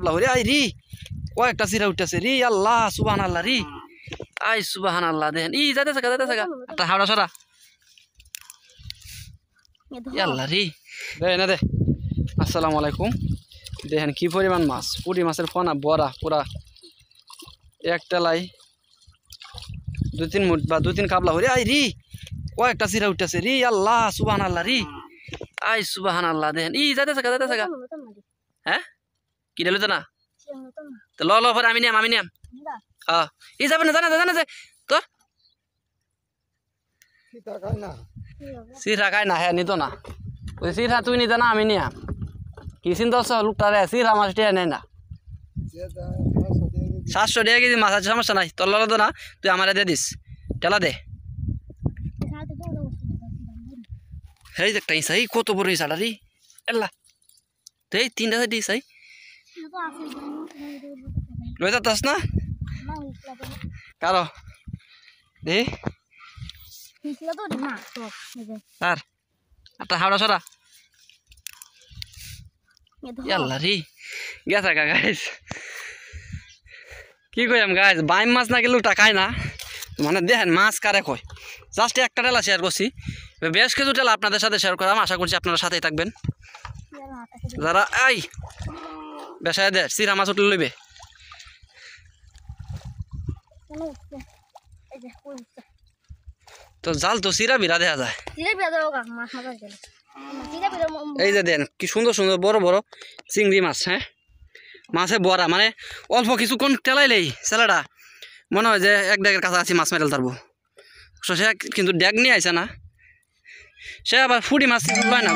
কাবলা হরে আই রি কয়েকটা চিরা উঠতেছে রি আল্লাহ সুবহানাল্লাহ রি আই সুবহানাল্লাহ দেখেন ই যাইতে থাকা একটা হাওড়া সরা আল্লাহ রি দে না দে আসসালামু আলাইকুম দেখেন কি পরিমাণ মাছ পুরি মাছের ফনা বড়া পুরা একটা লাই 2-3 মুঠ বা 2-3 কাবলা হরে আই রি কয়েকটা চিরা উঠতেছে রি আল্লাহ সুবহানাল্লাহ রি আই সুবহানাল্লাহ দেখেন ই যাইতে থাকা হ্যাঁ কি দিল তো না তো ল পরে আমি নিয়াম হ্যাঁ ই যাবে না জানা যে তোর সিরা খায় না হ্যাঁ নিত না ওই সিরা তুই নিতে না আমি নিয়াম কি চিন্তা হচ্ছে লোকটা রে সিরা মাছ টিয়া নেয় না 700 টাকা কেজি মাছ আছে সমস্যা নাই তোর লড়া তো না তুই আমার দিয়ে দিস টেলা দে এই একটা ইসাই কত বড় ইসাটা রে এল্লা এই 3টা সাইড ইসাই লই যাস না কারো দে আর একটা হাওড়া সরা আল্লাহ রে গেছে গাইস কি কইম গাইস বাইম মাছ না গেলেও টাকায় না মানে দেখেন মাছ কারে কয় জাস্ট একটা টেলা শেয়ার করছি বেশ কিছু টেলা আপনাদের সাথে শেয়ার করাম আশা করছি আপনারা সাথেই থাকবেন যারা এই বেসায় দে চিরা মাছ উঠলে লইবে তো জাল তো চিরা বিরা দেখা যায় এই যে দেন কি সুন্দর সুন্দর বড় বড় চিংড়ি মাছ হ্যাঁ মাছে বড়া মানে অল্প কিছুক্ষণ টেলাইলেই ছেলেটা মনে হয় যে এক ড্যাগের কাছাকাছি মাছ মেরেল তারবো সে কিন্তু ড্যাগ নিয়ে আইসে না সে আবার ফুটি মাছ লয় না